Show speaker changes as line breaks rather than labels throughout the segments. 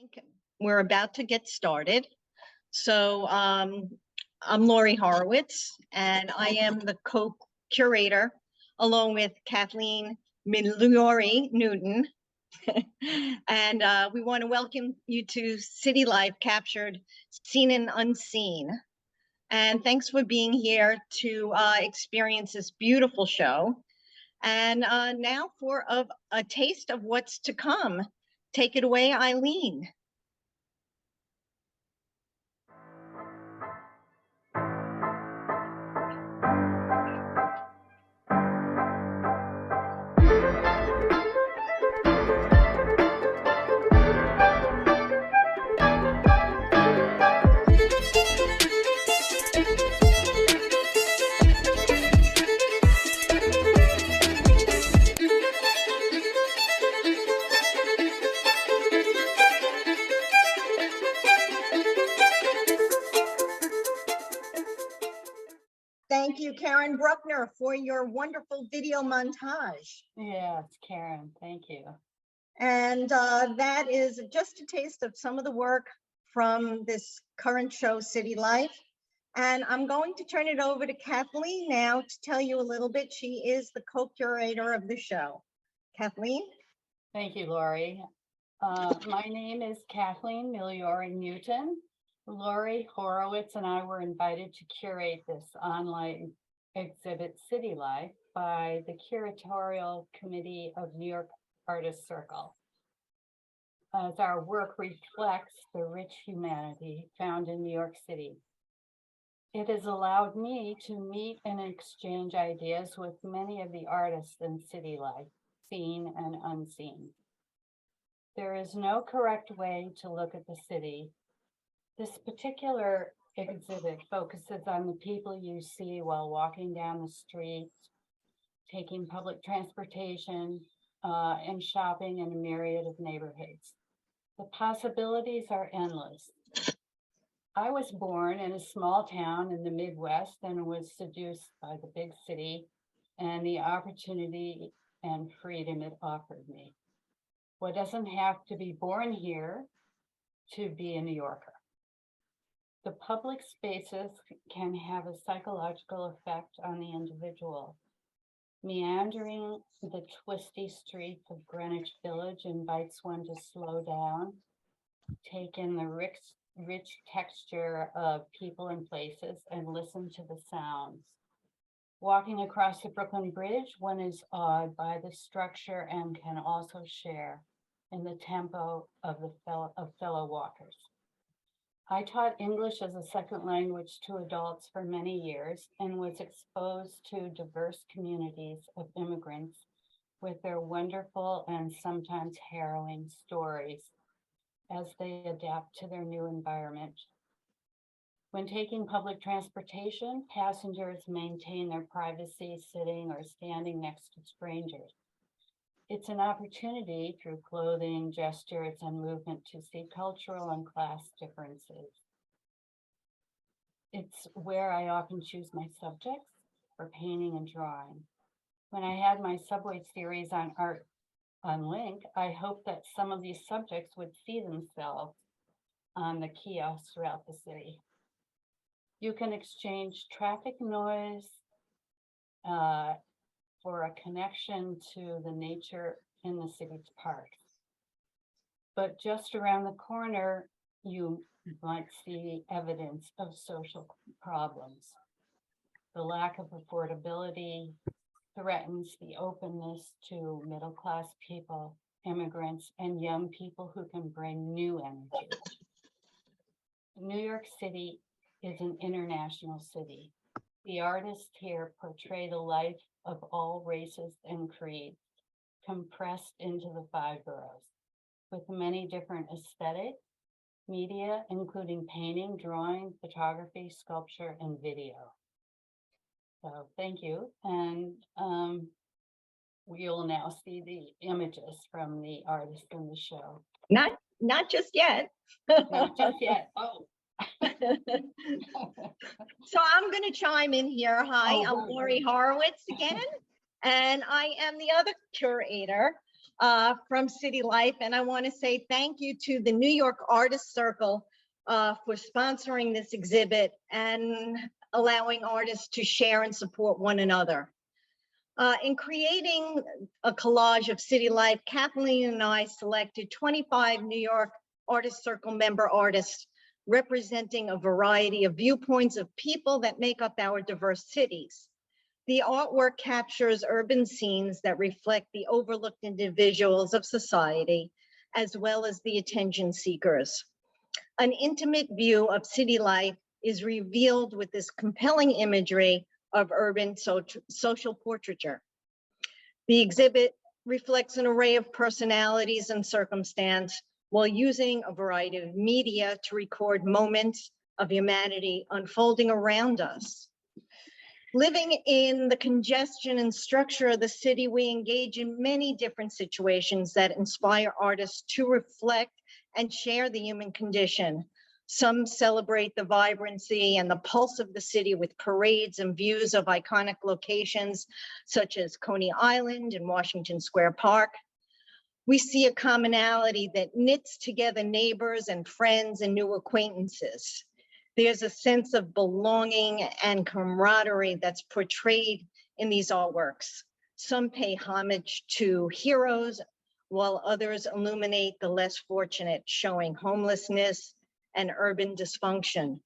think we're about to get started. So I'm Lori Horowitz, and I am the co-curator along with Kathleen Migliore-Newton. And we want to welcome you to CityLife Captured, Seen and Unseen. And thanks for being here to experience this beautiful show. And now for a taste of what's to come. Take it away, Eileen. Thank you, Karen Bruckner, for your wonderful video montage.
Yes, Karen, thank you.
And that is just a taste of some of the work from this current show, CityLife. And I'm going to turn it over to Kathleen now to tell you a little bit. She is the co-curator of the show. Kathleen?
Thank you, Lori. My name is Kathleen Migliore-Newton. Lori Horowitz and I were invited to curate this online exhibit, CityLife, by the curatorial committee of New York Artists Circle, as our work reflects the rich humanity found in New York City. It has allowed me to meet and exchange ideas with many of the artists in CityLife, seen and unseen. There is no correct way to look at the city. This particular exhibit focuses on the people you see while walking down the streets, taking public transportation, and shopping in a myriad of neighborhoods. The possibilities are endless. I was born in a small town in the Midwest and was seduced by the big city and the opportunity and freedom it offered me. One doesn't have to be born here to be a New Yorker. The public spaces can have a psychological effect on the individual. Meandering the twisty streets of Greenwich Village invites one to slow down, take in the rich texture of people and places, and listen to the sounds. Walking across the Brooklyn Bridge, one is awed by the structure and can also share in the tempo of fellow walkers. I taught English as a second language to adults for many years and was exposed to diverse communities of immigrants with their wonderful and sometimes harrowing stories as they adapt to their new environment. When taking public transportation, passengers maintain their privacy sitting or standing next to strangers. It's an opportunity through clothing, gestures, and movement to see cultural and class differences. It's where I often choose my subjects for painting and drawing. When I had my subway series on art on Link, I hoped that some of these subjects would see themselves on the kiosks throughout the city. You can exchange traffic noise for a connection to the nature in the city's parks. But just around the corner, you might see evidence of social problems. The lack of affordability threatens the openness to middle-class people, immigrants, and young people who can bring new energy. New York City is an international city. The artists here portray the life of all races and creeds, compressed into the 5 boroughs, with many different aesthetics, media, including painting, drawing, photography, sculpture, and video. So thank you. And we'll now see the images from the artists in the show.
Not just yet.
Not just yet. Oh.
So I'm going to chime in here. Hi, I'm Lori Horowitz again, and I am the other curator from CityLife, and I want to say thank you to the New York Artists Circle for sponsoring this exhibit and allowing artists to share and support one another. In creating a collage of CityLife, Kathleen and I selected 25 New York Artists Circle member artists representing a variety of viewpoints of people that make up our diverse cities. The artwork captures urban scenes that reflect the overlooked individuals of society, as well as the attention seekers. An intimate view of city life is revealed with this compelling imagery of urban social portraiture. The exhibit reflects an array of personalities and circumstance while using a variety of media to record moments of humanity unfolding around us. Living in the congestion and structure of the city, we engage in many different situations that inspire artists to reflect and share the human condition. Some celebrate the vibrancy and the pulse of the city with parades and views of iconic locations such as Coney Island and Washington Square Park. We see a commonality that knits together neighbors and friends and new acquaintances. There's a sense of belonging and camaraderie that's portrayed in these artworks. Some pay homage to heroes, while others illuminate the less fortunate, showing homelessness and urban dysfunction.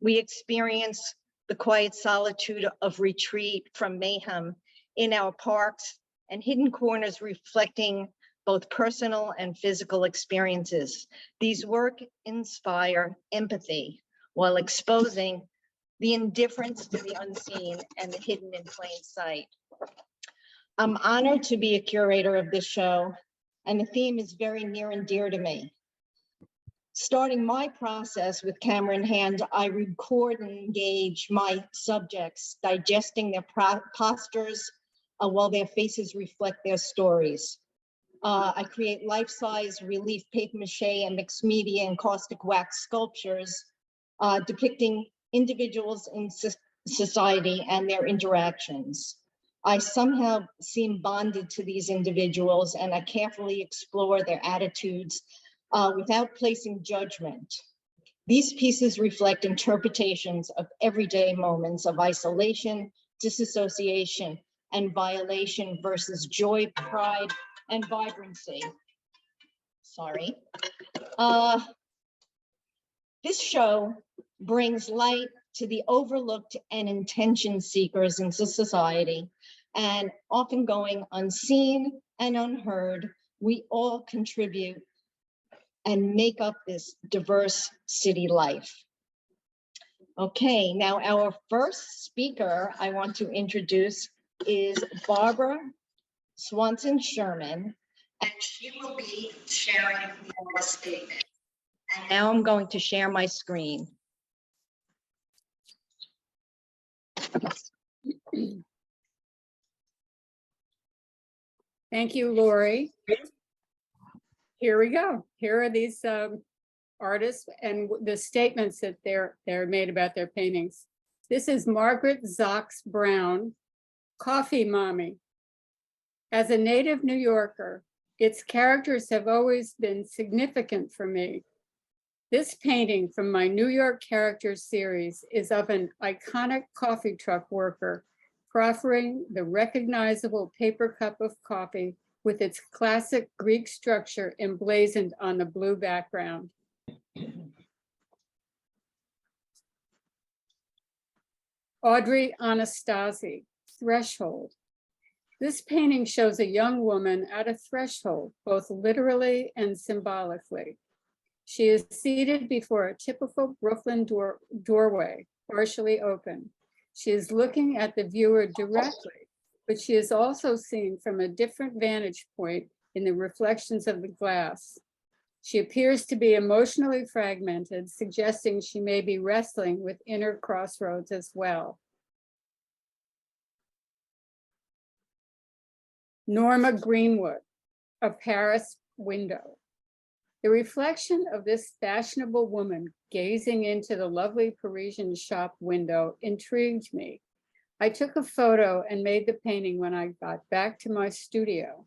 We experience the quiet solitude of retreat from mayhem in our parks and hidden corners reflecting both personal and physical experiences. These work inspire empathy while exposing the indifference to the unseen and the hidden in plain sight. I'm honored to be a curator of this show, and the theme is very near and dear to me. Starting my process with camera in hand, I record and engage my subjects, digesting their postures while their faces reflect their stories. I create life-size relief paper mache and mixed media and caustic wax sculptures depicting individuals in society and their interactions. I somehow seem bonded to these individuals, and I carefully explore their attitudes without placing judgment. These pieces reflect interpretations of everyday moments of isolation, disassociation, and violation versus joy, pride, and vibrancy. Sorry. This show brings light to the overlooked and intention seekers in society, and often going unseen and unheard, we all contribute and make up this diverse city life. Okay, now our first speaker I want to introduce is Barbara Swanson Sherman, and she will be sharing a statement. And now I'm going to share my screen.
Thank you, Lori. Here we go. Here are these artists and the statements that they're made about their paintings. This is Margaret Zox Brown, Coffee Mommy. As a native New Yorker, its characters have always been significant for me. This painting from my New York Characters series is of an iconic coffee truck worker proffering the recognizable paper cup of coffee with its classic Greek structure emblazoned on the blue background. Audrey Anastasi, Threshold. This painting shows a young woman at a threshold, both literally and symbolically. She is seated before a typical Brooklyn doorway, partially open. She is looking at the viewer directly, but she is also seen from a different vantage point in the reflections of the glass. She appears to be emotionally fragmented, suggesting she may be wrestling with inner crossroads as well. Norma Greenwood, A Paris Window. The reflection of this fashionable woman gazing into the lovely Parisian shop window intrigued me. I took a photo and made the painting when I got back to my studio.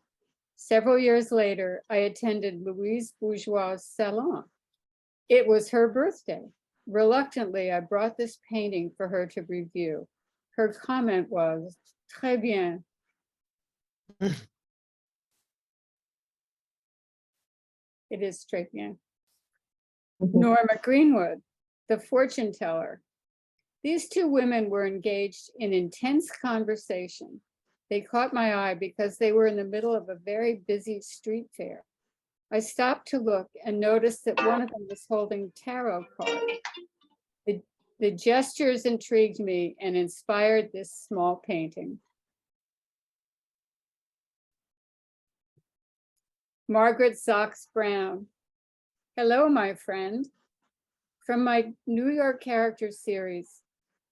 Several years later, I attended Louise Bourgeois' salon. It was her birthday. Reluctantly, I brought this painting for her to review. Her comment was, "Très bien." It is très bien. Norma Greenwood, the fortune teller. These two women were engaged in intense conversation. They caught my eye because they were in the middle of a very busy street fair. I stopped to look and noticed that one of them was holding tarot cards. The gestures intrigued me and inspired this small painting. Margaret Zox Brown. Hello, my friend. From my New York character series,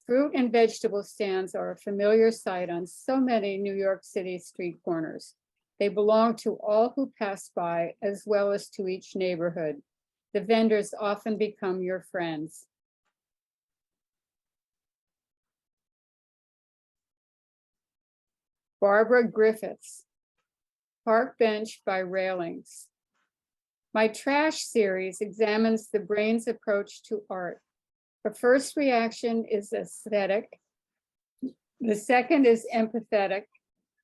fruit and vegetable stands are a familiar sight on so many New York City street corners. They belong to all who pass by, as well as to each neighborhood. The vendors often become your friends. Barbara Griffiths, Park Bench by Railings. My trash series examines the brain's approach to art. The first reaction is aesthetic. The second is empathetic.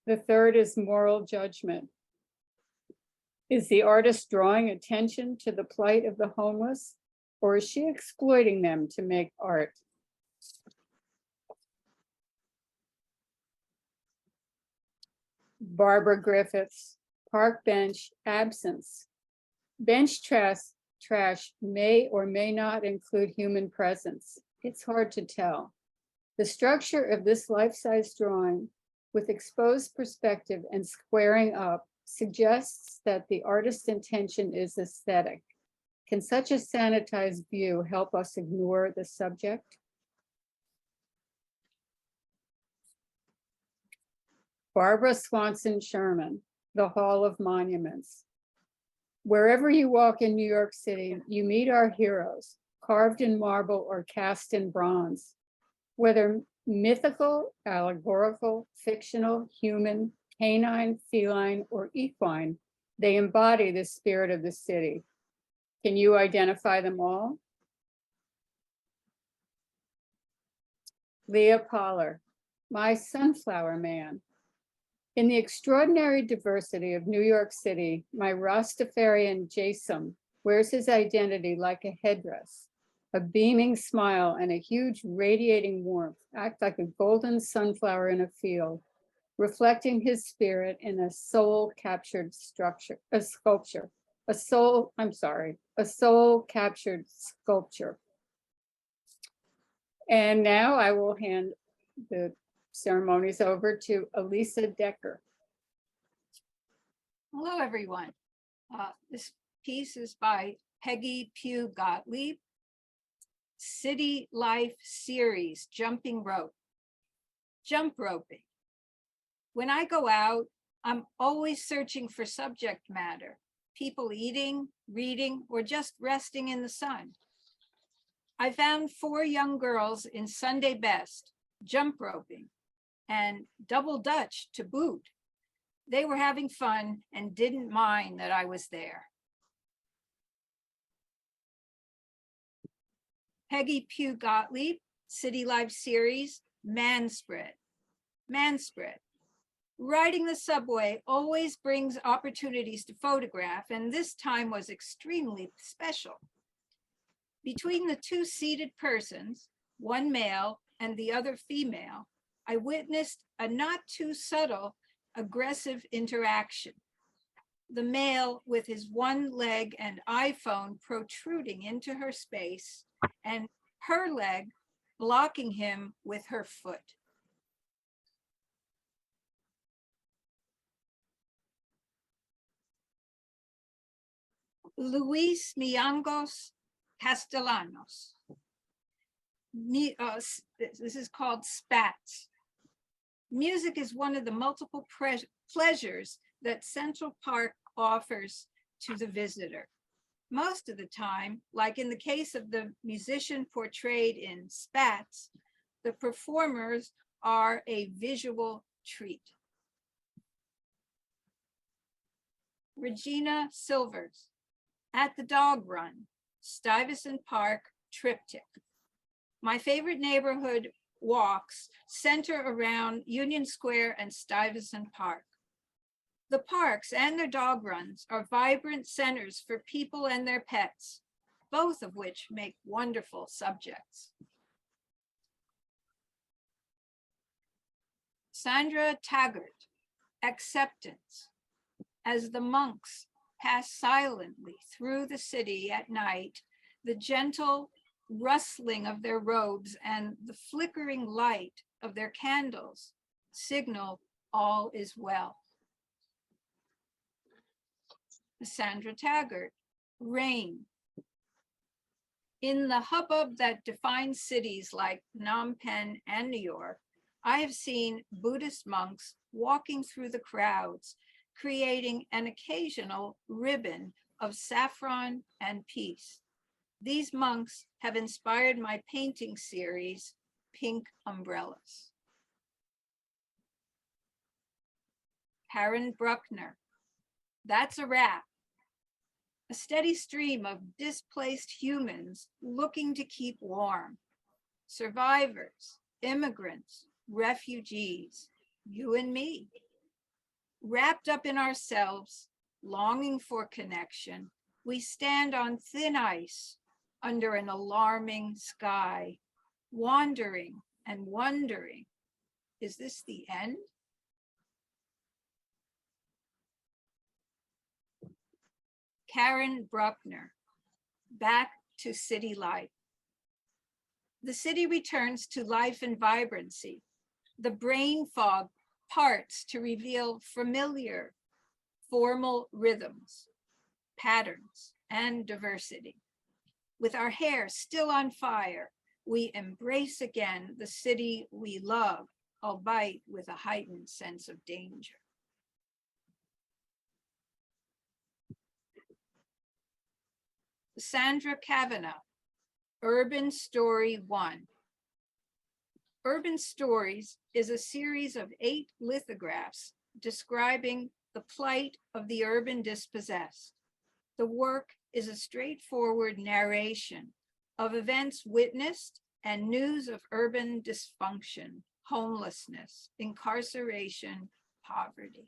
The third is moral judgment. Is the artist drawing attention to the plight of the homeless, or is she exploiting them to make art? Barbara Griffiths, Park Bench, Absence. Bench trash may or may not include human presence. It's hard to tell. The structure of this life-size drawing with exposed perspective and squaring up suggests that the artist's intention is aesthetic. Can such a sanitized view help us ignore the subject? Barbara Swanson Sherman, The Hall of Monuments. Wherever you walk in New York City, you meet our heroes, carved in marble or cast in bronze. Whether mythical, allegorical, fictional, human, canine, feline, or equine, they embody the spirit of the city. Can you identify them all? Leah Poller, My Sunflower Man. In the extraordinary diversity of New York City, my Rastafarian Jason wears his identity like a headdress. A beaming smile and a huge radiating warmth act like a golden sunflower in a field, reflecting his spirit in a soul-captured sculpture. And now I will hand the ceremonies over to Elisa Decker.
Hello, everyone. This piece is by Peggy Pugh Gottlieb. CityLife series, Jumping Rope. Jump roping. When I go out, I'm always searching for subject matter, people eating, reading, or just resting in the sun. I found 4 young girls in Sunday best, jump roping, and double Dutch to boot. They were having fun and didn't mind that I was there. Peggy Pugh Gottlieb, CityLife series, Manspread. Manspread. Riding the subway always brings opportunities to photograph, and this time was extremely special. Between the 2 seated persons, one male and the other female, I witnessed a not too subtle, aggressive interaction. The male with his one leg and iPhone protruding into her space, and her leg blocking him with her foot. Luis Miangos Castellanos. This is called Spats. Music is one of the multiple pleasures that Central Park offers to the visitor. Most of the time, like in the case of the musician portrayed in Spats, the performers are a visual treat. Regina Silvers. At the Dog Run, Stuyvesant Park Triptych. My favorite neighborhood walks center around Union Square and Stuyvesant Park. The parks and their dog runs are vibrant centers for people and their pets, both of which make wonderful subjects. Sandra Taggart, Acceptance. As the monks pass silently through the city at night, the gentle rustling of their robes and the flickering light of their candles signal all is well. Sandra Taggart, Rain. In the hubbub that defines cities like Phnom Penh and New York, I have seen Buddhist monks walking through the crowds, creating an occasional ribbon of saffron and peace. These monks have inspired my painting series, Pink Umbrellas. Karen Bruckner, That's a Wrap. A steady stream of displaced humans looking to keep warm. Survivors, immigrants, refugees, you and me. Wrapped up in ourselves, longing for connection, we stand on thin ice under an alarming sky, wandering and wondering, is this the end? Karen Bruckner, Back to City Life. The city returns to life and vibrancy. The brain fog parts to reveal familiar, formal rhythms, patterns, and diversity. With our hair still on fire, we embrace again the city we love, albeit with a heightened sense of danger. Sandra Kavanagh, Urban Story 1. Urban Stories is a series of 8 lithographs describing the plight of the urban dispossessed. The work is a straightforward narration of events witnessed and news of urban dysfunction, homelessness, incarceration, poverty.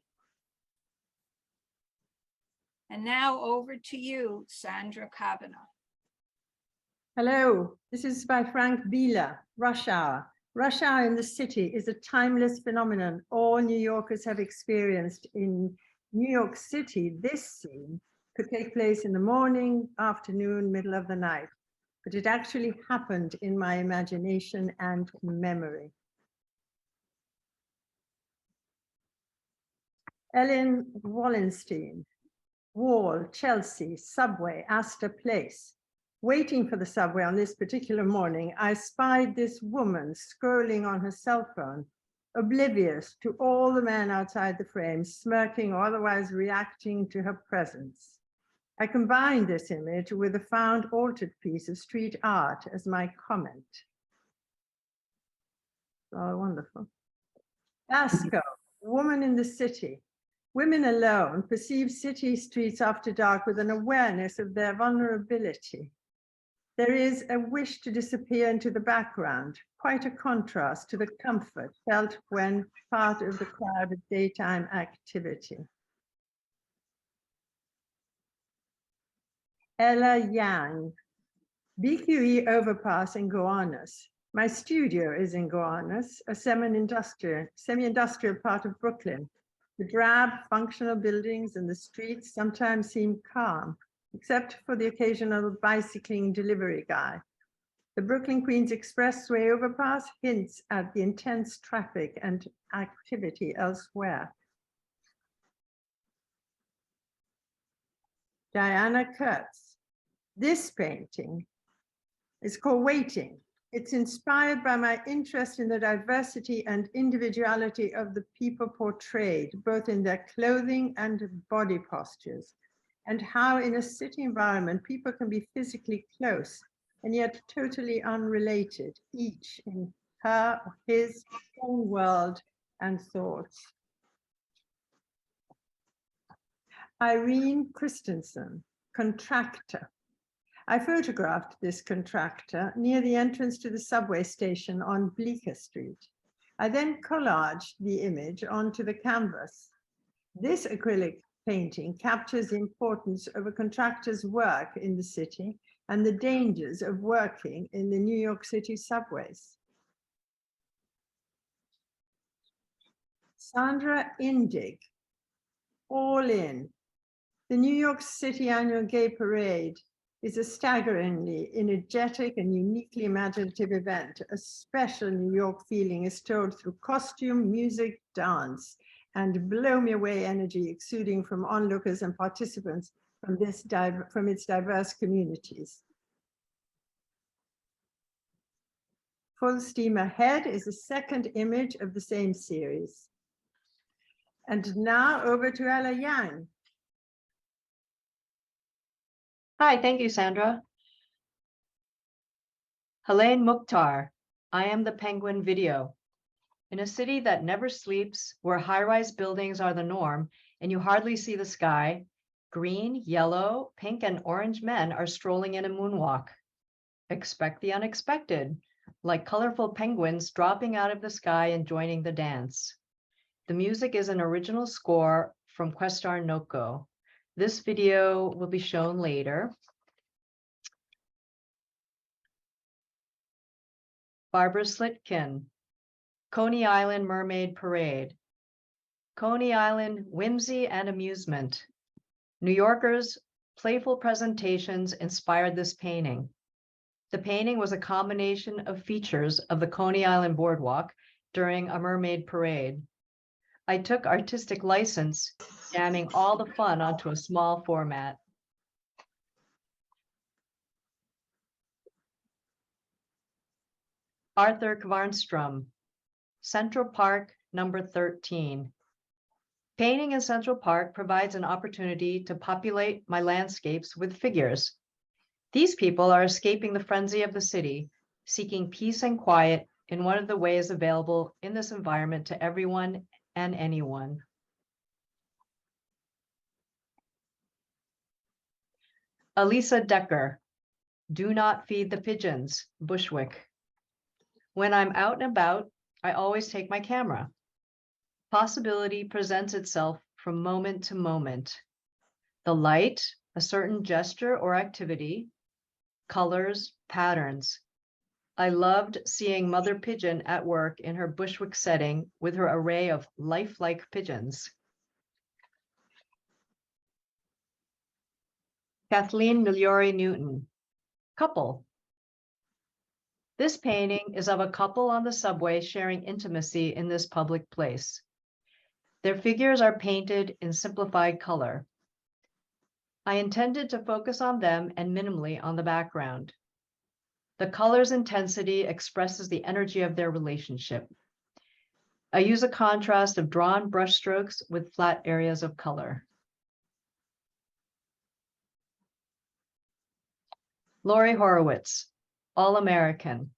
And now over to you, Sandra Kavanagh.
Hello, this is by Frank Bieler, Rush Hour. Rush hour in the city is a timeless phenomenon all New Yorkers have experienced. In New York City, this scene could take place in the morning, afternoon, middle of the night, but it actually happened in my imagination and memory. Ellen Wallenstein, Wall, Chelsea, Subway, Astor Place. Waiting for the subway on this particular morning, I spied this woman scrolling on her cell phone, oblivious to all the men outside the frame, smirking or otherwise reacting to her presence. I combined this image with a found altered piece of street art as my comment. Oh, wonderful. Basco, Woman in the City. Women alone perceive city streets after dark with an awareness of their vulnerability. There is a wish to disappear into the background, quite a contrast to the comfort felt when part of the crowded daytime activity. Ella Yang, BQE overpass in Gowanus. My studio is in Gowanus, a semi-industrial part of Brooklyn. The drab, functional buildings and the streets sometimes seem calm, except for the occasional bicycling delivery guy. The Brooklyn Queens Expressway overpass hints at the intense traffic and activity elsewhere. Diana Kurtz. This painting is called Waiting. It's inspired by my interest in the diversity and individuality of the people portrayed, both in their clothing and body postures, and how in a city environment, people can be physically close and yet totally unrelated, each in her or his own world and thoughts. Irene Christensen, contractor. I photographed this contractor near the entrance to the subway station on Bleecker Street. I then collaged the image onto the canvas. This acrylic painting captures the importance of a contractor's work in the city and the dangers of working in the New York City subways. Sandra Indig, All In. The New York City Annual Gay Parade is a staggeringly energetic and uniquely imaginative event. A special New York feeling is told through costume, music, dance, and blow-me-away energy exuding from onlookers and participants from its diverse communities. Full Steam Ahead is the second image of the same series. And now over to Ella Yang.
Hi, thank you, Sandra. Helene Mukhtar, I am the Penguin video. In a city that never sleeps, where high-rise buildings are the norm, and you hardly see the sky, green, yellow, pink, and orange men are strolling in a moonwalk. Expect the unexpected, like colorful penguins dropping out of the sky and joining the dance. The music is an original score from Questar Noko. This video will be shown later. Barbara Slitkin, Coney Island Mermaid Parade. Coney Island whimsy and amusement. New Yorkers' playful presentations inspired this painting. The painting was a combination of features of the Coney Island boardwalk during a mermaid parade. I took artistic license, jamming all the fun onto a small format. Arthur Kvarnstrom, Central Park, number 13. Painting in Central Park provides an opportunity to populate my landscapes with figures. These people are escaping the frenzy of the city, seeking peace and quiet in one of the ways available in this environment to everyone and anyone. Elisa Decker, Do Not Feed the Pigeons, Bushwick. When I'm out and about, I always take my camera. Possibility presents itself from moment to moment. The light, a certain gesture or activity, colors, patterns. I loved seeing Mother Pigeon at work in her Bushwick setting with her array of lifelike pigeons. Kathleen Migliore-Newton, Couple. This painting is of a couple on the subway sharing intimacy in this public place. Their figures are painted in simplified color. I intended to focus on them and minimally on the background. The color's intensity expresses the energy of their relationship. I use a contrast of drawn brushstrokes with flat areas of color. Lori Horowitz, All American.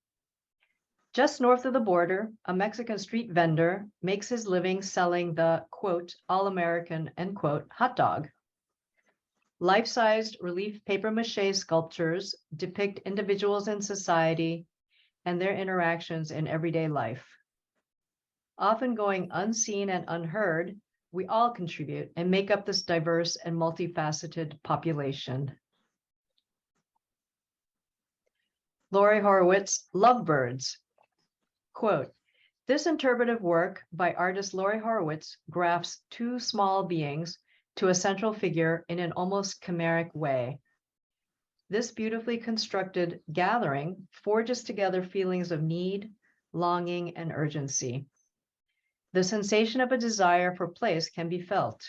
Just north of the border, a Mexican street vendor makes his living selling the, quote, all-American, end quote, hot dog. Life-sized relief papier-mâché sculptures depict individuals in society and their interactions in everyday life. Often going unseen and unheard, we all contribute and make up this diverse and multifaceted population. Lori Horowitz, Lovebirds. Quote, this interpretive work by artist Lori Horowitz grafts two small beings to a central figure in an almost chimeric way. This beautifully constructed gathering forges together feelings of need, longing, and urgency. The sensation of a desire for place can be felt.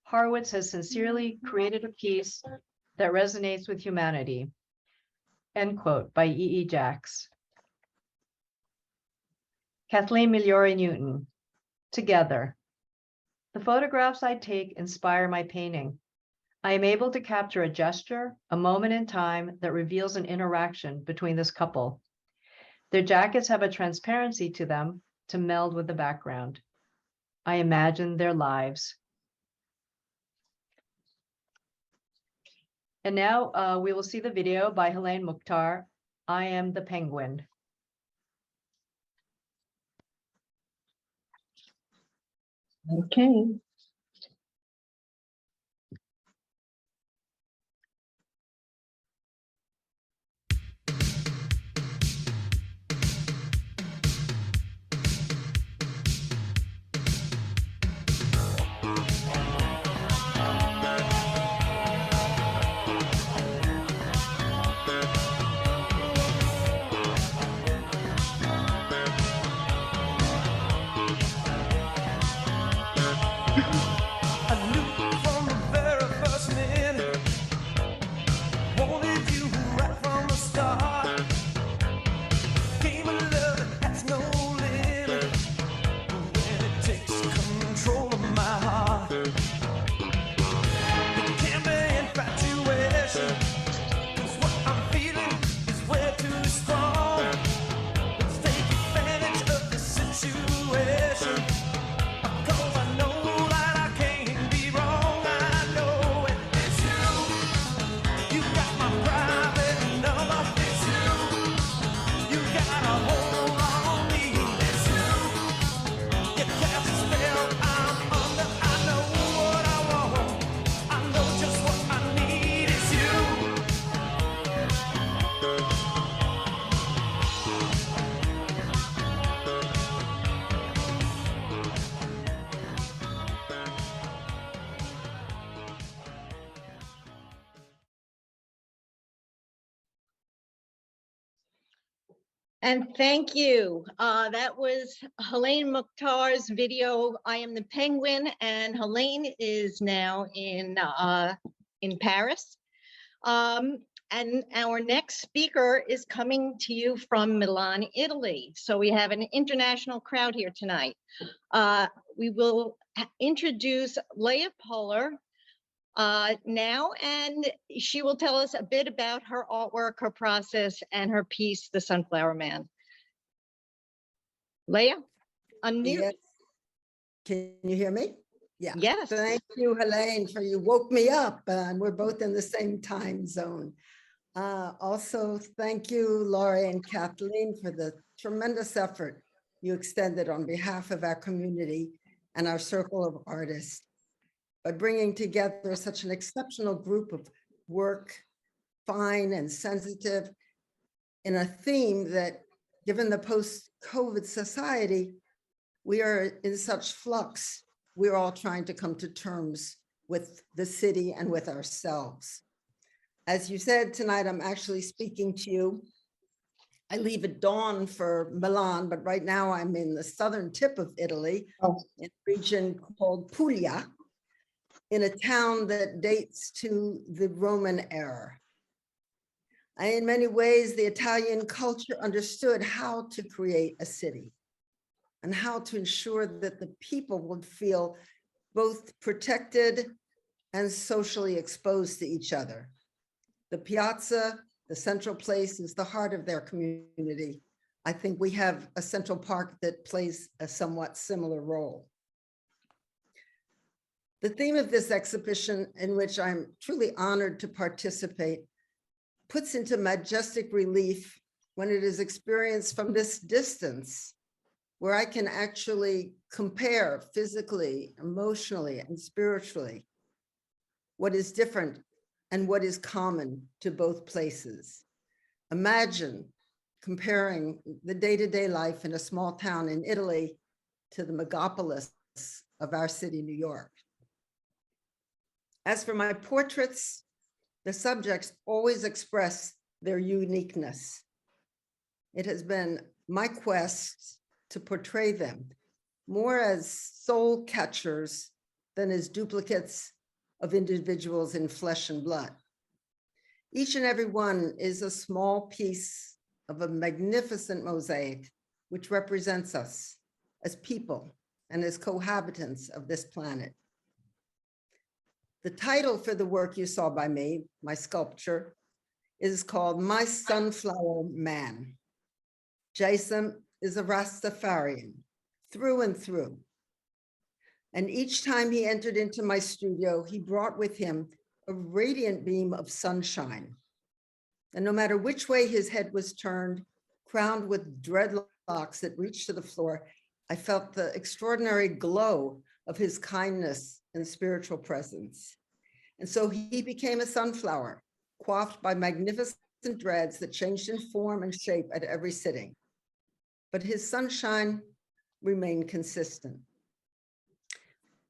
Horowitz has sincerely created a piece that resonates with humanity. End quote, by E.E. Jacks. Kathleen Migliore-Newton, Together. The photographs I take inspire my painting. I am able to capture a gesture, a moment in time that reveals an interaction between this couple. Their jackets have a transparency to them to meld with the background. I imagine their lives. And now we will see the video by Helene Mukhtar, I Am the Penguin.
Okay.
I knew from the very first minute, wanted you right from the start. Game of love that has no limit, when it takes control of my heart. It can be infatuation, 'cause what I'm feeling is way too strong. Let's take advantage of the situation.
And thank you. That was Helene Mukhtar's video, I Am the Penguin, and Helene is now in Paris. And our next speaker is coming to you from Milan, Italy. So we have an international crowd here tonight. We will introduce Leah Puller now, and she will tell us a bit about her artwork, her process, and her piece, The Sunflower Man. Leah, unmute.
Yes. Can you hear me? Yeah.
Yes.
Thank you, Helene, for you woke me up, and we're both in the same time zone. Also, thank you, Laurie and Kathleen, for the tremendous effort you extended on behalf of our community and our circle of artists by bringing together such an exceptional group of work, fine and sensitive, in a theme that, given the post-COVID society, we are in such flux. We're all trying to come to terms with the city and with ourselves. As you said, tonight, I'm actually speaking to you. I leave at dawn for Milan, but right now I'm in the southern tip of Italy, in a region called Puglia, in a town that dates to the Roman era. In many ways, the Italian culture understood how to create a city and how to ensure that the people would feel both protected and socially exposed to each other. The piazza, the central place, is the heart of their community. I think we have a Central Park that plays a somewhat similar role. The theme of this exhibition, in which I'm truly honored to participate, puts into majestic relief, when it is experienced from this distance, where I can actually compare physically, emotionally, and spiritually what is different and what is common to both places. Imagine comparing the day-to-day life in a small town in Italy to the megapolis of our city, New York. As for my portraits, the subjects always express their uniqueness. It has been my quest to portray them more as soul catchers than as duplicates of individuals in flesh and blood. Each and every one is a small piece of a magnificent mosaic, which represents us as people and as cohabitants of this planet. The title for the work you saw by me, my sculpture, is called My Sunflower Man. Jason is a Rastafarian through and through. And each time he entered into my studio, he brought with him a radiant beam of sunshine. And no matter which way his head was turned, crowned with dreadlocks that reached to the floor, I felt the extraordinary glow of his kindness and spiritual presence. And so he became a sunflower, coiffed by magnificent dreads that changed in form and shape at every sitting. But his sunshine remained consistent.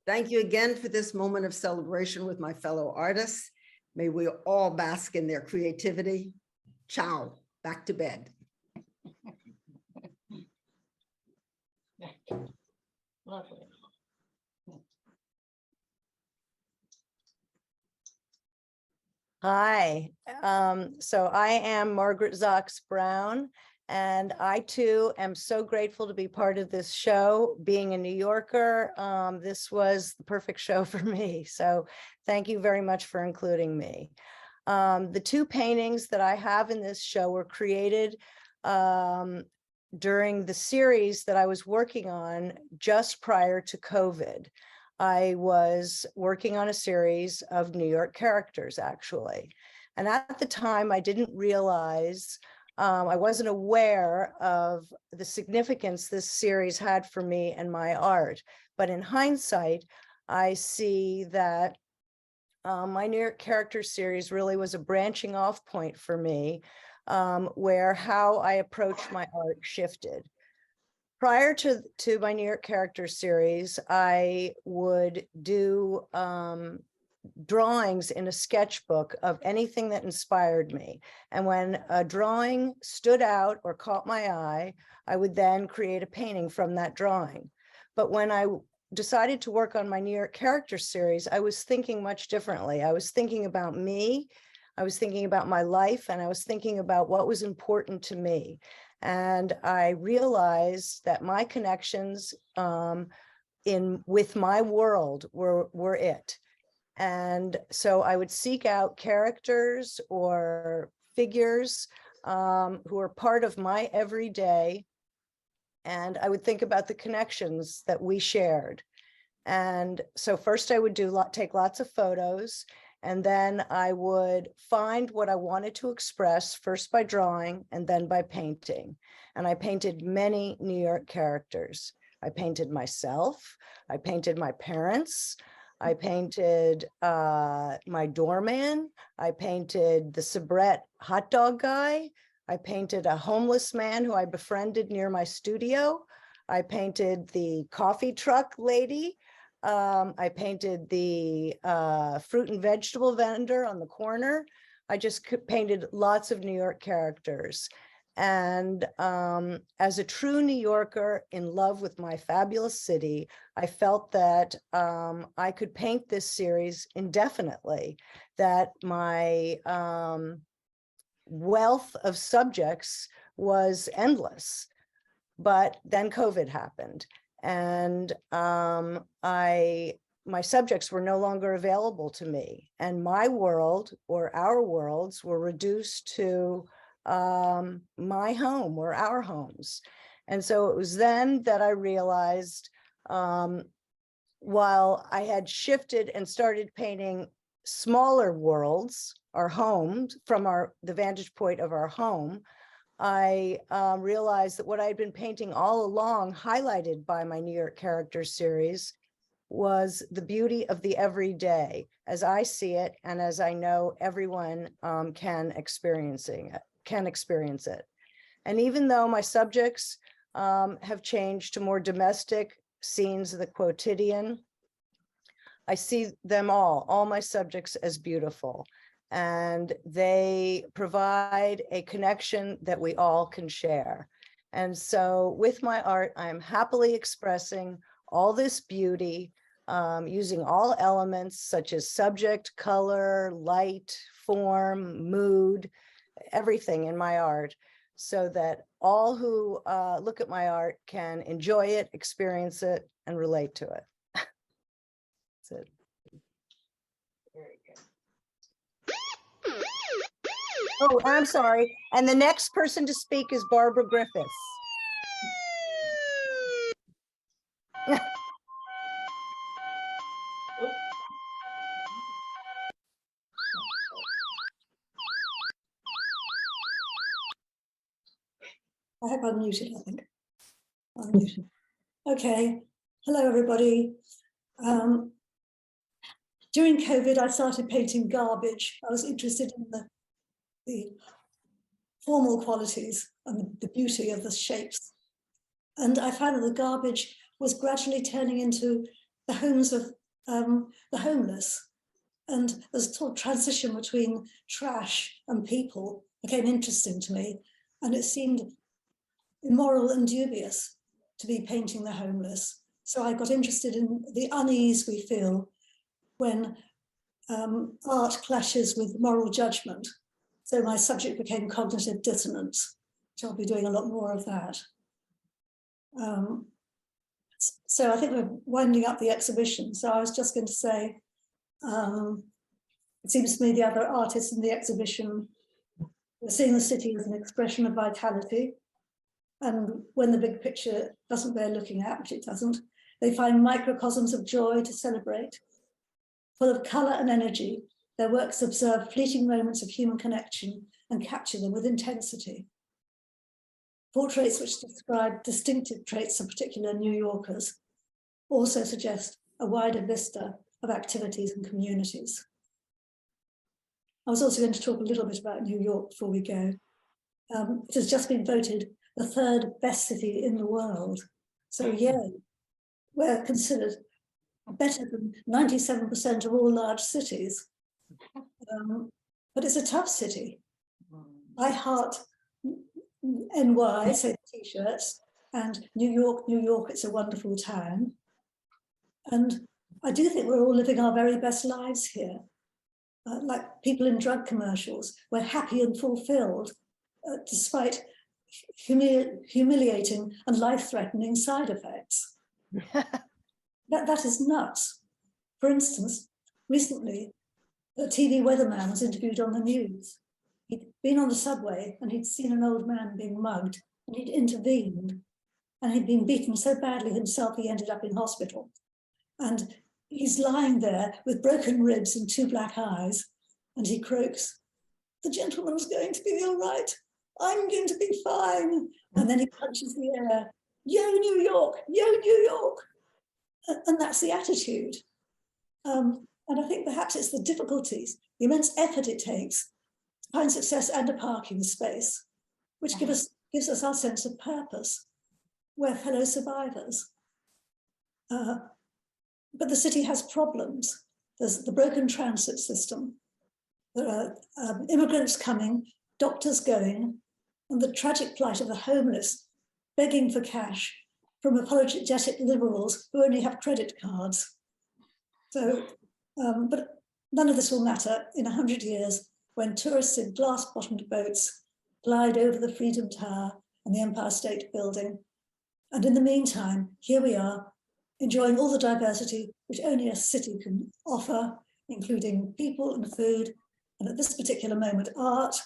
Thank you again for this moment of celebration with my fellow artists. May we all bask in their creativity. Ciao, back to bed.
Lovely.
Hi, so I am Margaret Zox Brown, and I too am so grateful to be part of this show. Being a New Yorker, this was the perfect show for me. So thank you very much for including me. The two paintings that I have in this show were created during the series that I was working on just prior to COVID. I was working on a series of New York characters, actually. And at the time, I didn't realize, I wasn't aware of the significance this series had for me and my art. But in hindsight, I see that my New York character series really was a branching off point for me, where how I approached my art shifted. Prior to my New York character series, I would do drawings in a sketchbook of anything that inspired me. And when a drawing stood out or caught my eye, I would then create a painting from that drawing. But when I decided to work on my New York character series, I was thinking much differently. I was thinking about me, I was thinking about my life, and I was thinking about what was important to me. And I realized that my connections with my world were it. And so I would seek out characters or figures who are part of my everyday. And I would think about the connections that we shared. And so first I would take lots of photos, and then I would find what I wanted to express, first by drawing and then by painting. And I painted many New York characters. I painted myself, I painted my parents, I painted my doorman, I painted the soubrette hot dog guy, I painted a homeless man who I befriended near my studio, I painted the coffee truck lady, I painted the fruit and vegetable vendor on the corner. I just painted lots of New York characters. And as a true New Yorker in love with my fabulous city, I felt that I could paint this series indefinitely, that my wealth of subjects was endless. But then COVID happened. And my subjects were no longer available to me, and my world, or our worlds, were reduced to my home or our homes. And so it was then that I realized, while I had shifted and started painting smaller worlds, our homes, from the vantage point of our home, I realized that what I had been painting all along, highlighted by my New York character series, was the beauty of the everyday, as I see it, and as I know everyone can experience it. And even though my subjects have changed to more domestic scenes of the quotidian, I see them all my subjects, as beautiful. And they provide a connection that we all can share. And so with my art, I'm happily expressing all this beauty, using all elements such as subject, color, light, form, mood, everything in my art, so that all who look at my art can enjoy it, experience it, and relate to it. That's it.
Very good.
Oh, I'm sorry. And the next person to speak is Barbara Griffiths.
I have unmuted, I think. Unmuted. Okay. Hello, everybody. During COVID, I started painting garbage. I was interested in the formal qualities and the beauty of the shapes. And I found that the garbage was gradually turning into the homes of the homeless. And the sort of transition between trash and people became interesting to me. And it seemed immoral and dubious to be painting the homeless. So I got interested in the unease we feel when art clashes with moral judgment. So my subject became cognitive dissonance, which I'll be doing a lot more of that. So I think we're winding up the exhibition. So I was just going to say, it seems to me the other artists in the exhibition were seeing the city as an expression of vitality. And when the big picture doesn't bear looking at, which it doesn't, they find microcosms of joy to celebrate. Full of colour and energy, their works observe fleeting moments of human connection and capture them with intensity. Portraits which describe distinctive traits of particular New Yorkers also suggest a wider vista of activities and communities. I was also going to talk a little bit about New York before we go. It has just been voted the 3rd best city in the world. So yeah, we're considered better than 97% of all large cities. But it's a tough city. I heart NY, say t-shirts, and New York, it's a wonderful town. And I do think we're all living our very best lives here. Like people in drug commercials, we're happy and fulfilled, despite humiliating and life-threatening side effects. That is nuts. For instance, recently, a TV weatherman was interviewed on the news. He'd been on the subway and he'd seen an old man being mugged and he'd intervened, and he'd been beaten so badly himself he ended up in hospital. And he's lying there with broken ribs and 2 black eyes, and he croaks, "The gentleman's going to be all right. I'm going to be fine." And then he punches the air. "Yo, New York, yo, New York." And that's the attitude. And I think perhaps it's the difficulties, the immense effort it takes to find success and a parking space, which gives us our sense of purpose. We're fellow survivors. But the city has problems. There's the broken transit system. There are immigrants coming, doctors going, and the tragic plight of the homeless begging for cash from apologetic liberals who only have credit cards. So, but none of this will matter in 100 years when tourists in glass-bottomed boats glide over the Freedom Tower and the Empire State Building. And in the meantime, here we are, enjoying all the diversity which only a city can offer, including people and food, and at this particular moment, art.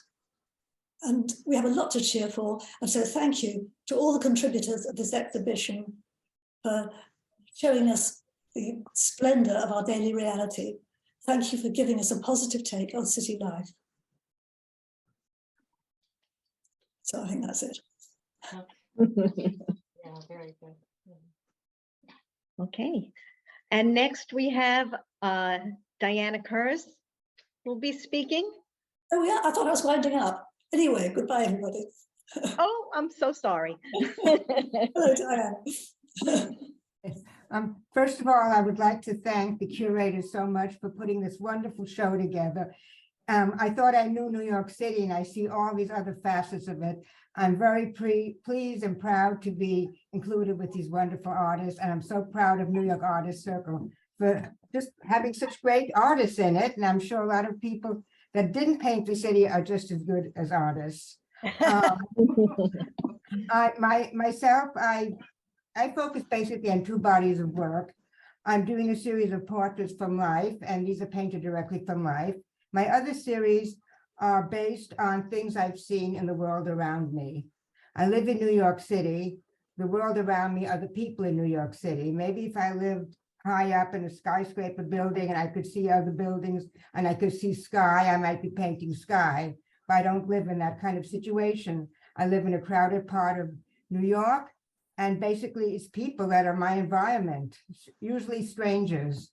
And we have a lot to cheer for. And so thank you to all the contributors of this exhibition for showing us the splendor of our daily reality. Thank you for giving us a positive take on city life. So I think that's it.
Yeah, very good.
Okay, and next we have Diana Kurz will be speaking.
Oh yeah, I thought I was winding up. Anyway, goodbye everybody.
Oh, I'm so sorry.
Hello, Diane.
First of all, I would like to thank the curators so much for putting this wonderful show together. I thought I knew New York City, and I see all these other facets of it. I'm very pleased and proud to be included with these wonderful artists, and I'm so proud of New York Artist Circle for just having such great artists in it. And I'm sure a lot of people that didn't paint the city are just as good as artists. I focus basically on 2 bodies of work. I'm doing a series of portraits from life, and these are painted directly from life. My other series are based on things I've seen in the world around me. I live in New York City. The world around me are the people in New York City. Maybe if I lived high up in a skyscraper building and I could see other buildings and I could see sky, I might be painting sky, but I don't live in that kind of situation. I live in a crowded part of New York, and basically it's people that are my environment, usually strangers.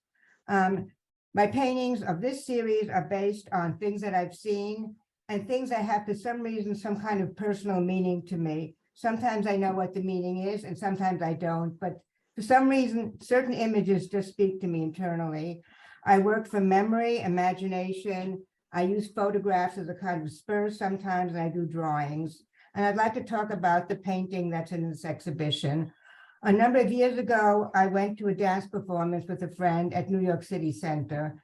My paintings of this series are based on things that I've seen and things that have, for some reason, some kind of personal meaning to me. Sometimes I know what the meaning is and sometimes I don't, but for some reason, certain images just speak to me internally. I work from memory, imagination. I use photographs as a kind of spur sometimes, and I do drawings. And I'd like to talk about the painting that's in this exhibition. A number of years ago, I went to a dance performance with a friend at New York City Center,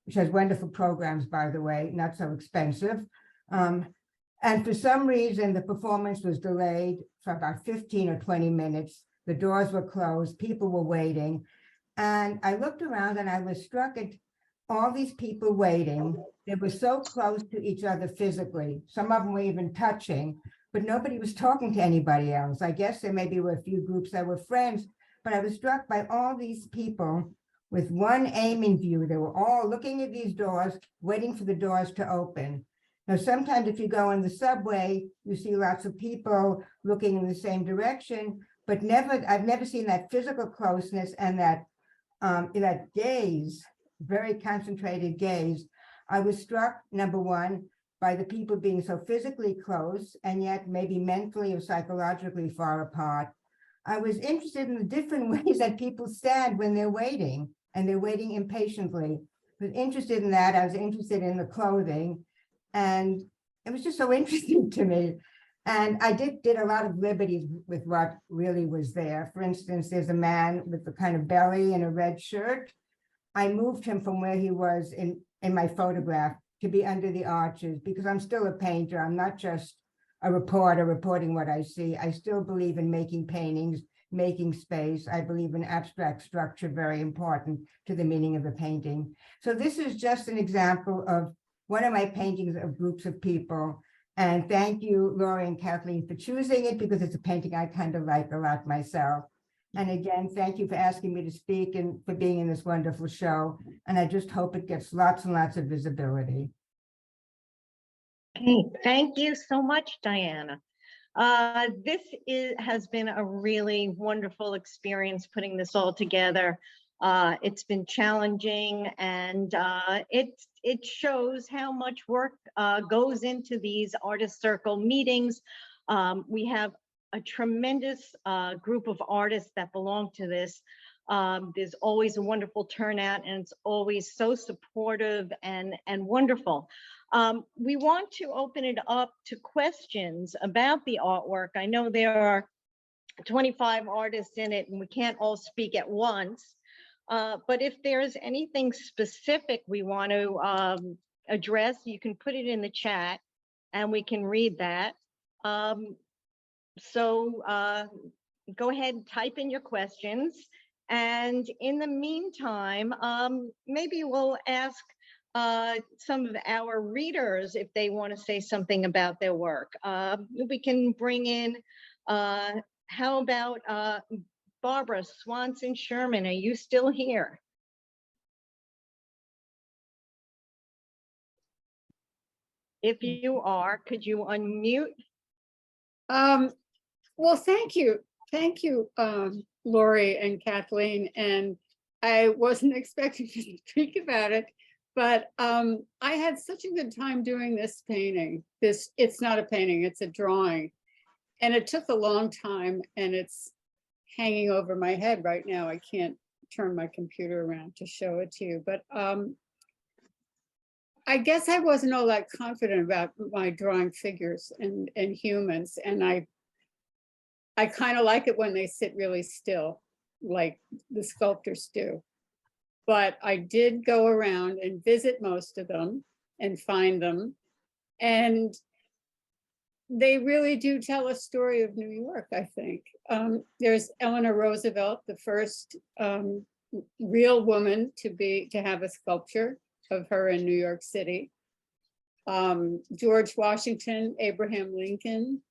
which has wonderful programs, by the way, not so expensive. And for some reason, the performance was delayed for about 15 or 20 minutes. The doors were closed, people were waiting. And I looked around and I was struck at all these people waiting. They were so close to each other physically. Some of them were even touching, but nobody was talking to anybody else. I guess there maybe were a few groups that were friends, but I was struck by all these people with one aim in view. They were all looking at these doors, waiting for the doors to open. Now, sometimes if you go in the subway, you see lots of people looking in the same direction, but I've never seen that physical closeness and that gaze, very concentrated gaze. I was struck, number one, by the people being so physically close and yet maybe mentally or psychologically far apart. I was interested in the different ways that people stand when they're waiting, and they're waiting impatiently. I was interested in that. I was interested in the clothing, and it was just so interesting to me. And I did a lot of liberties with what really was there. For instance, there's a man with the kind of belly and a red shirt. I moved him from where he was in my photograph to be under the arches, because I'm still a painter. I'm not just a reporter reporting what I see. I still believe in making paintings, making space. I believe in abstract structure, very important to the meaning of the painting. So this is just an example of one of my paintings of groups of people. And thank you, Laurie and Kathleen, for choosing it, because it's a painting I kind of like a lot myself. And again, thank you for asking me to speak and for being in this wonderful show. And I just hope it gets lots and lots of visibility.
Okay, thank you so much, Diana. This has been a really wonderful experience putting this all together. It's been challenging, and it shows how much work goes into these artist circle meetings. We have a tremendous group of artists that belong to this. There's always a wonderful turnout, and it's always so supportive and wonderful. We want to open it up to questions about the artwork. I know there are 25 artists in it, and we can't all speak at once. But if there's anything specific we want to address, you can put it in the chat and we can read that. So go ahead and type in your questions. And in the meantime, maybe we'll ask some of our readers if they want to say something about their work. We can bring in, how about Barbara Swanson Sherman? Are you still here? If you are, could you unmute?
Well, thank you. Thank you, Lori and Kathleen. And I wasn't expecting to speak about it, but I had such a good time doing this painting. It's not a painting, it's a drawing. And it took a long time, and it's hanging over my head right now. I can't turn my computer around to show it to you, but I guess I wasn't all that confident about my drawing figures and humans. And I kind of like it when they sit really still, like the sculptors do. But I did go around and visit most of them and find them. And they really do tell a story of New York, I think. There's Eleanor Roosevelt, the first real woman to have a sculpture of her in New York City. George Washington, Abraham Lincoln,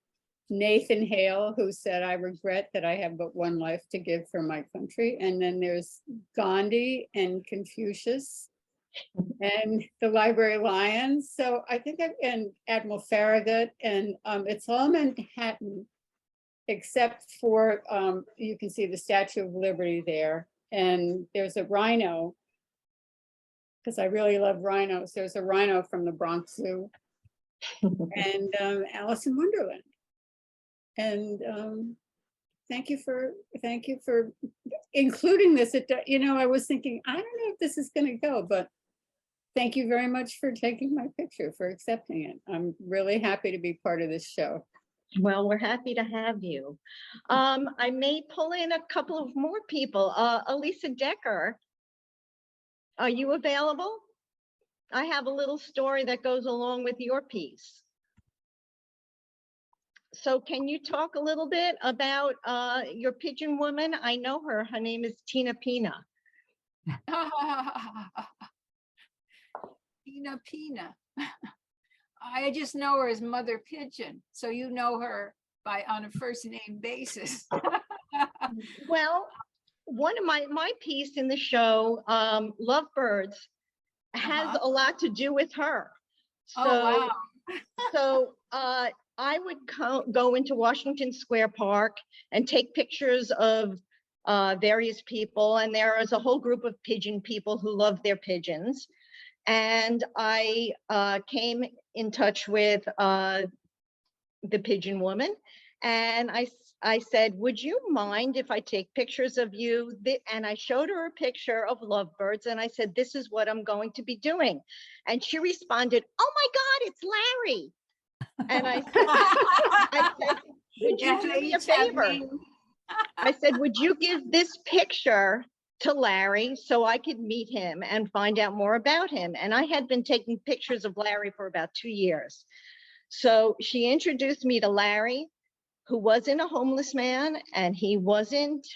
Nathan Hale, who said, "I regret that I have but one life to give for my country." And then there's Gandhi and Confucius and the Library Lions. So I think, and Admiral Farragut, and it's all Manhattan, except for, you can see the Statue of Liberty there. And there's a rhino, because I really love rhinos. There's a rhino from the Bronx Zoo, and Alice in Wonderland. And thank you for including this. I was thinking, I don't know if this is going to go, but thank you very much for taking my picture, for accepting it. I'm really happy to be part of this show.
Well, we're happy to have you. I may pull in a couple of more people. Elisa Decker, are you available? I have a little story that goes along with your piece. So can you talk a little bit about your pigeon woman? I know her. Her name is Tina Pina.
Pina. I just know her as Mother Pigeon. So you know her on a first name basis.
Well, one of my piece in the show, Lovebirds, has a lot to do with her. So,
Oh,
wow. I would go into Washington Square Park and take pictures of various people. And there is a whole group of pigeon people who love their pigeons. And I came in touch with the pigeon woman. And I said, would you mind if I take pictures of you? And I showed her a picture of Lovebirds. And I said, this is what I'm going to be doing. And she responded, oh my God, it's Larry. And I said, would you do me a favor? I said, would you give this picture to Larry so I could meet him and find out more about him? And I had been taking pictures of Larry for about 2 years. So she introduced me to Larry, who wasn't a homeless man, and he wasn't,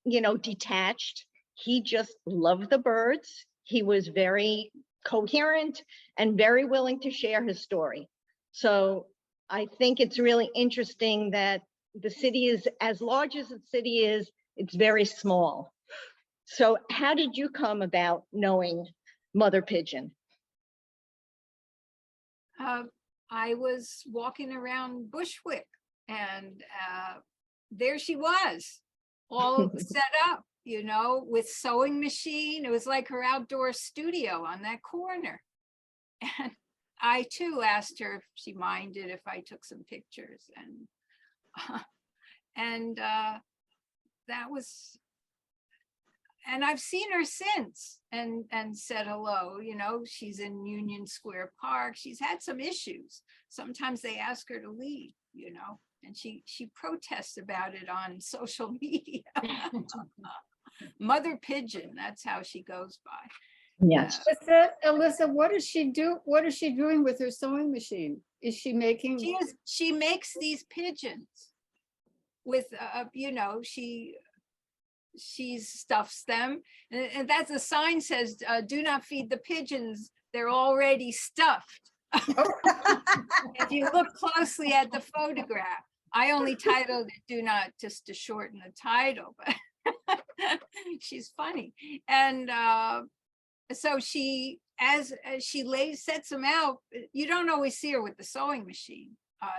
detached. He just loved the birds. He was very coherent and very willing to share his story. So I think it's really interesting that the city is, as large as the city is, it's very small. So how did you come about knowing Mother Pigeon?
I was walking around Bushwick, and there she was, all set up, with sewing machine. It was like her outdoor studio on that corner. And I too asked her if she minded if I took some pictures, and that was, and I've seen her since and said hello. She's in Union Square Park. She's had some issues. Sometimes they ask her to leave, and she protests about it on social media. Mother Pigeon, that's how she goes by.
Yes.
Alyssa, what does she do? What is she doing with her sewing machine? Is she making?
She makes these pigeons with, she stuffs them, and that's the sign says, do not feed the pigeons. They're already stuffed. If you look closely at the photograph, I only titled it "Do Not," just to shorten the title, but she's funny. And so she, as she sets them out, you don't always see her with the sewing machine.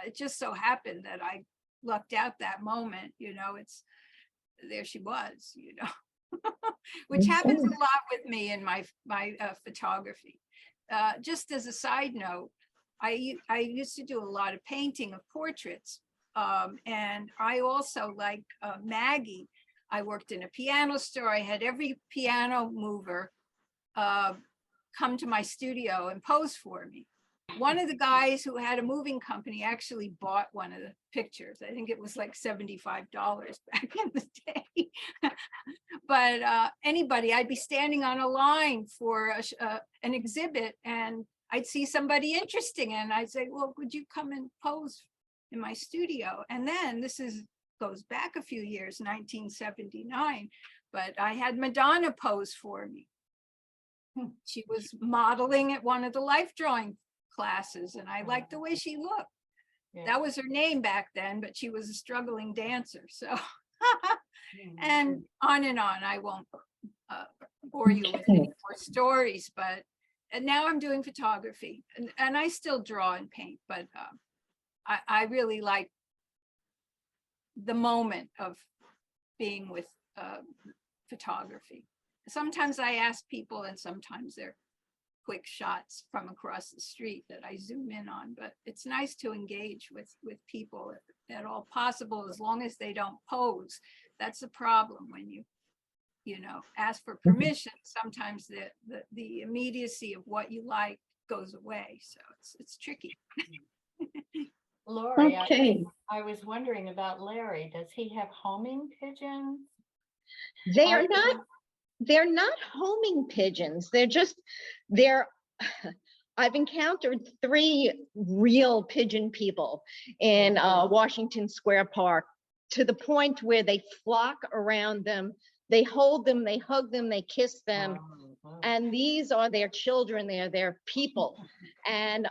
It just so happened that I lucked out that moment, there she was, which happens a lot with me in my photography. Just as a side note, I used to do a lot of painting of portraits. And I also, like Maggie, I worked in a piano store. I had every piano mover come to my studio and pose for me. One of the guys who had a moving company actually bought one of the pictures. I think it was like $75 back in the day. But anybody, I'd be standing on a line for an exhibit, and I'd see somebody interesting, and I'd say, well, would you come and pose in my studio? And then goes back a few years, 1979, but I had Madonna pose for me. She was modeling at one of the life drawing classes, and I liked the way she looked. Yeah. That was her name back then, but she was a struggling dancer. So, and on. I won't bore you with any more stories, but and now I'm doing photography and I still draw and paint, but I really like the moment of being with photography. Sometimes I ask people and sometimes they're quick shots from across the street that I zoom in on, but it's nice to engage with people if at all possible, as long as they don't pose. That's a problem when you know, ask for permission. Sometimes the immediacy of what you like goes away, so it's tricky.
Lori,
Okay.
I was wondering about Larry. Does he have homing pigeons?
They're not homing pigeons. They're I've encountered 3 real pigeon people in Washington Square Park, to the point where they flock around them, they hold them, they hug them, they kiss them. And these are their children, they're their people. And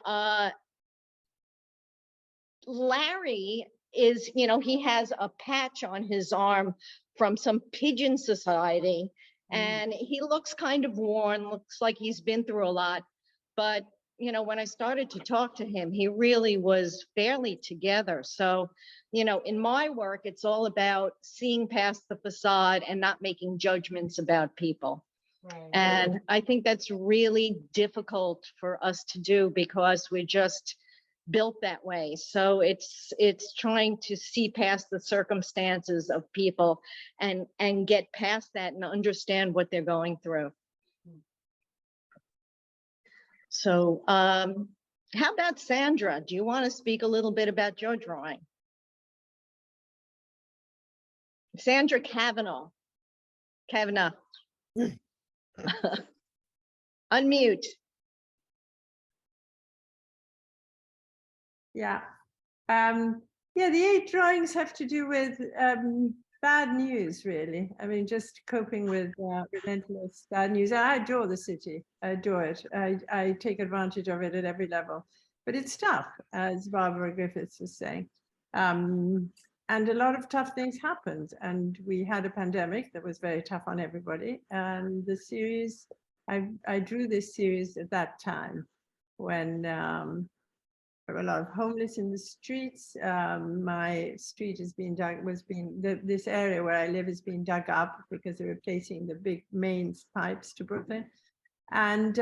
Larry is, you know, he has a patch on his arm from some pigeon society, and he looks kind of worn, looks like he's been through a lot. But, you know, when I started to talk to him, he really was fairly together. So, you know, in my work, it's all about seeing past the facade and not making judgments about people.
Right.
And I think that's really difficult for us to do because we're just built that way. So it's trying to see past the circumstances of people and get past that and understand what they're going through. So how about Sandra? Do you want to speak a little bit about your drawing? Sandra Kavanaugh. Unmute.
Yeah. Yeah, the 8 drawings have to do with bad news, really. I mean, just coping with relentless bad news. I adore the city. I adore it. I take advantage of it at every level. But it's tough, as Barbara Griffiths was saying. And a lot of tough things happened. And we had a pandemic that was very tough on everybody. And the series, I drew this series at that time when there were a lot of homeless in the streets. My street is being dug, this area where I live is being dug up because they're replacing the big mains pipes to Brooklyn. And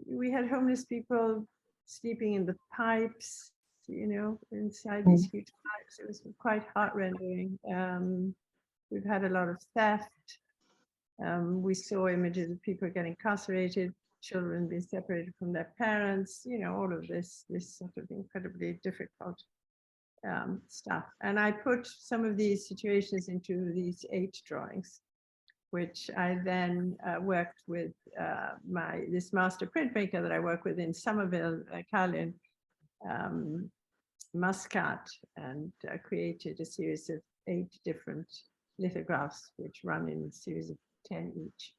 we had homeless people sleeping in the pipes, you know, inside these huge pipes. It was quite heart-rending. We've had a lot of theft. We saw images of people getting incarcerated, children being separated from their parents, you know, all of this sort of incredibly difficult stuff. And I put some of these situations into these 8 drawings, which I then worked with this master printmaker that I work with in Somerville, Caroline Muscat, and created a series of 8 different lithographs, which run in a series of 10 each.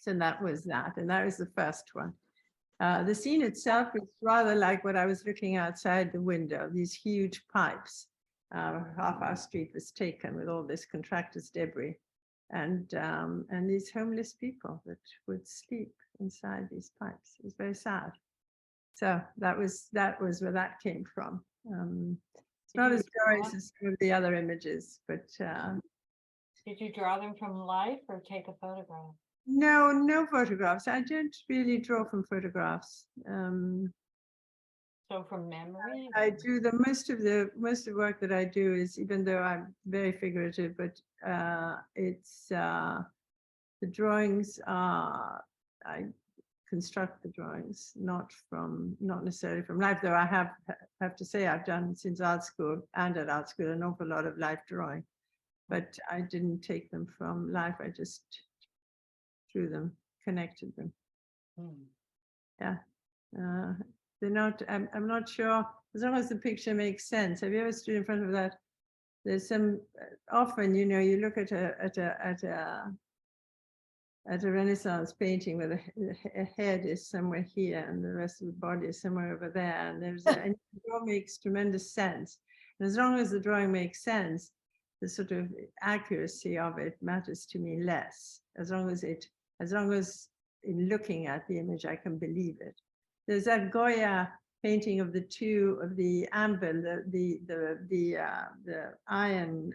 So that was that, and that was the first one. The scene itself is rather like what I was looking outside the window, these huge pipes. Half our street was taken with all this contractor's debris, and these homeless people that would sleep inside these pipes. It was very sad. So that was where that came from. It's not as glorious as some of the other images, but
Did you draw them from life or take a photograph?
no photographs. I don't really draw from photographs.
So from memory?
I do most of the work that I do is, even though I'm very figurative, but it's the drawings are, I construct the drawings, not necessarily from life, though I have to say I've done since art school and at art school an awful lot of life drawing, but I didn't take them from life. I just drew them, connected them. Yeah. They're not, I'm not sure, as long as the picture makes sense. Have you ever stood in front of that? There's some, often, you know, you look at a Renaissance painting where the head is somewhere here and the rest of the body is somewhere over there. And and the drawing makes tremendous sense. And as long as the drawing makes sense, the sort of accuracy of it matters to me less, as long as in looking at the image, I can believe it. There's that Goya painting of the anvil, the iron,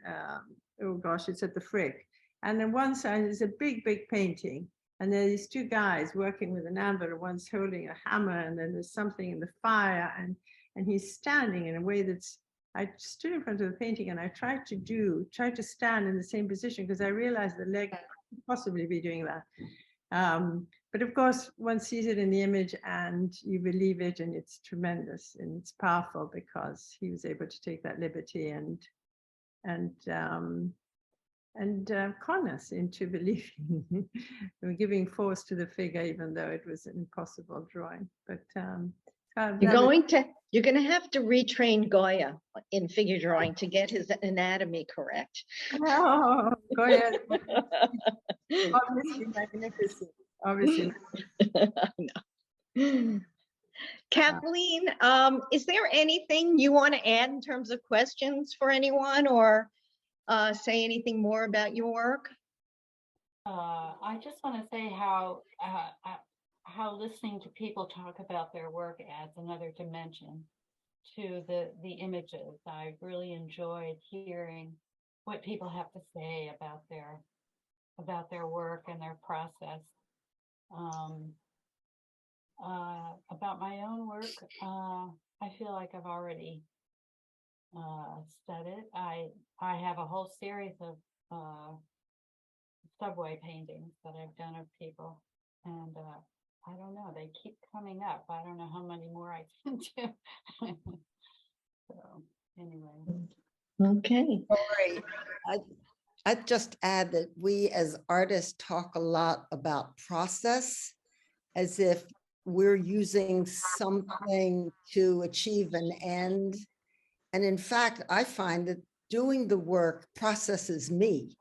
oh gosh, it's at the Frick. And on one side is a big, big painting. And there are these two guys working with an anvil, one's holding a hammer, and then there's something in the fire, and he's standing in a way that's, I stood in front of the painting and I tried to stand in the same position, because I realized the leg couldn't possibly be doing that. But of course, one sees it in the image and you believe it, and it's tremendous and it's powerful because he was able to take that liberty and con us into believing, giving force to the figure, even though it was an impossible drawing. But
You're going to have to retrain Goya in figure drawing to get his anatomy correct.
Oh, Goya, obviously magnificent. Obviously.
No. Kathleen, is there anything you want to add in terms of questions for anyone, or say anything more about your work?
I just want to say how listening to people talk about their work adds another dimension to the images. I really enjoyed hearing what people have to say about their work and their process. About my own work, I feel like I've already said it. I have a whole series of subway paintings that I've done of people, and I don't know, they keep coming up. I don't know how many more I can do. So anyway.
Okay.
Lori, I'd just add that we as artists talk a lot about process, as if we're using something to achieve an end. And in fact, I find that doing the work processes me.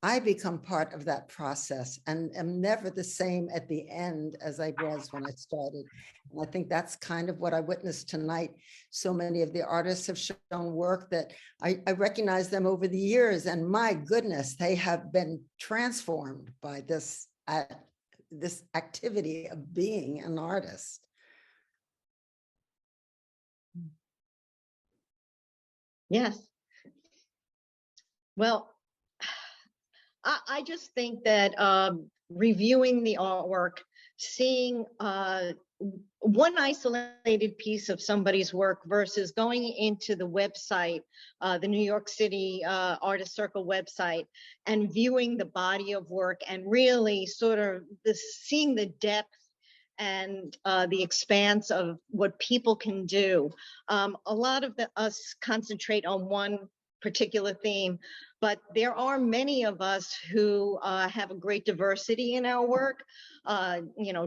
I become part of that process and am never the same at the end as I was when I started. And I think that's kind of what I witnessed tonight. So many of the artists have shown work that I recognize them over the years, and my goodness, they have been transformed by this activity of being an artist.
Yes. Well, I just think that reviewing the artwork, seeing one isolated piece of somebody's work versus going into the website, the New York City Artist Circle website, and viewing the body of work and really sort of seeing the depth and the expanse of what people can do. A lot of us concentrate on one particular theme, but there are many of us who have a great diversity in our work,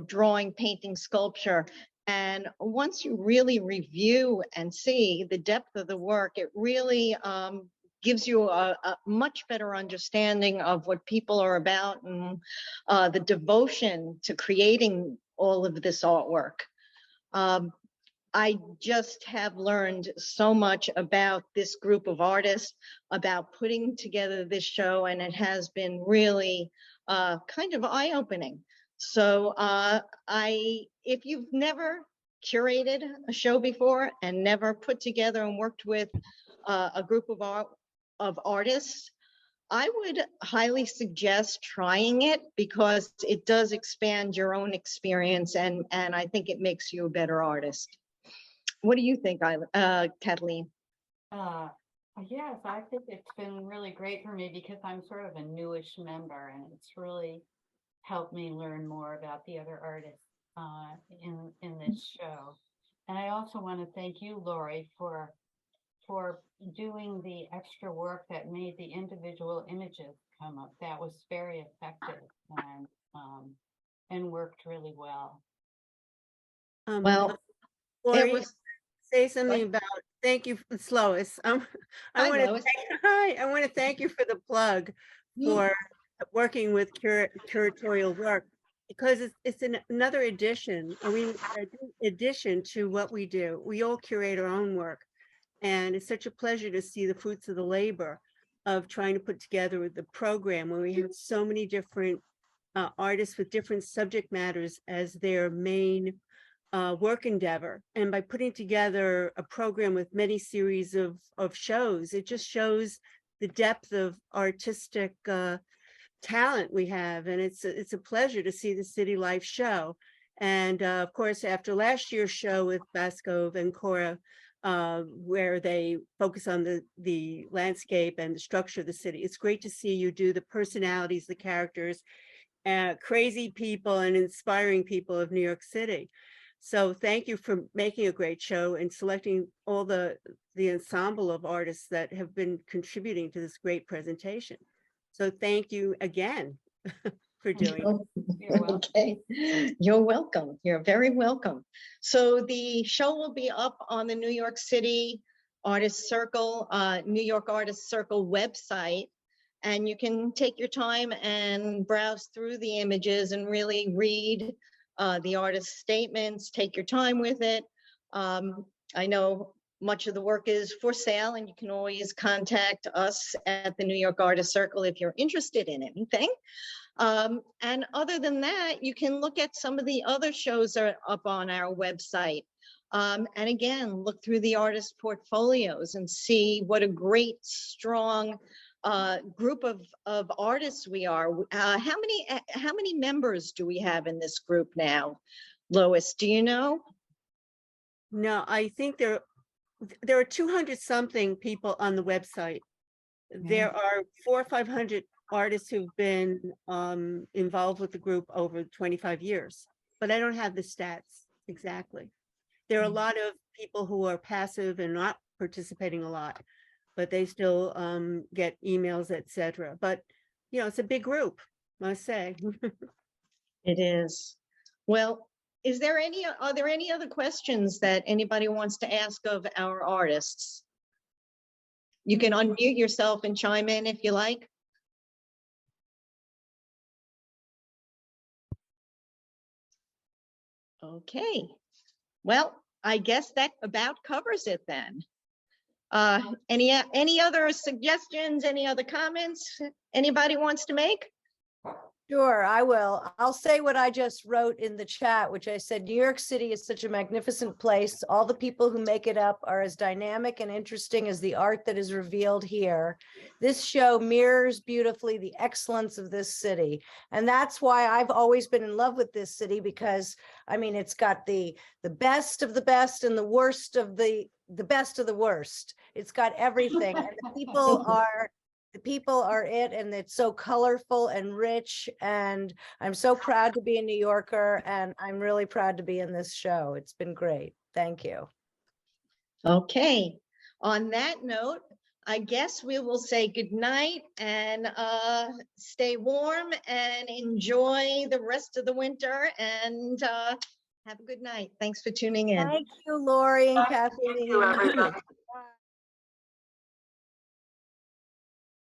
drawing, painting, sculpture. And once you really review and see the depth of the work, it really gives you a much better understanding of what people are about and the devotion to creating all of this artwork. I just have learned so much about this group of artists, about putting together this show, and it has been really kind of eye-opening. So if you've never curated a show before and never put together and worked with a group of artists, I would highly suggest trying it, because it does expand your own experience, and I think it makes you a better artist. What do you think, Kathleen?
Yes, I think it's been really great for me because I'm sort of a newish member, and it's really helped me learn more about the other artists in this show. And I also want to thank you, Lori, for doing the extra work that made the individual images come up. That was very effective and worked really well.
Well,
Lori,
it was.
say something about, thank you, it's Lois. I
Hi,
want
Lois.
to thank you for the plug for working with curatorial work, because it's another addition. I mean, addition to what we do. We all curate our own work, and it's such a pleasure to see the fruits of the labor
of trying to put together the program when we have so many different artists with different subject matters as their main work endeavor. And by putting together a program with many series of shows, it just shows the depth of artistic talent we have. And it's a pleasure to see the CityLife show. And of course, after last year's show with Bascove and Cora, where they focus on the landscape and the structure of the city, it's great to see you do the personalities, the characters, crazy people and inspiring people of New York City. So thank you for making a great show and selecting all the ensemble of artists that have been contributing to this great presentation. So thank you again for doing it.
You're welcome.
Okay, you're welcome. You're very welcome. So the show will be up on the New York City Artist Circle, New York Artist Circle website. And you can take your time and browse through the images and really read the artist's statements, take your time with it. I know much of the work is for sale, and you can always contact us at the New York Artist Circle if you're interested in anything. And other than that, you can look at some of the other shows that are up on our website. And again, look through the artist portfolios and see what a great, strong group of artists we are. How many members do we have in this group now? Lois, do you know?
No, I think there are 200 something people on the website. There are 400 or 500 artists who've been involved with the group over 25 years, but I don't have the stats exactly. There are a lot of people who are passive and not participating a lot, but they still get emails, etc. But you know, it's a big group, I must say.
It is. Well, are there any other questions that anybody wants to ask of our artists? You can unmute yourself and chime in if you like. Okay. Well, I guess that about covers it then. Any other suggestions, any other comments anybody wants to make?
Sure, I will. I'll say what I just wrote in the chat, which I said, New York City is such a magnificent place. All the people who make it up are as dynamic and interesting as the art that is revealed here. This show mirrors beautifully the excellence of this city. And that's why I've always been in love with this city, because I mean, it's got the best of the best and the worst of the best of the worst. It's got everything. And the people are it, and it's so colorful and rich, and I'm so proud to be a New Yorker, and I'm really proud to be in this show. It's been great. Thank you.
Okay, on that note, I guess we will say good night and stay warm and enjoy the rest of the winter, and have a good night. Thanks for tuning in.
Thank you, Lori and Kathleen.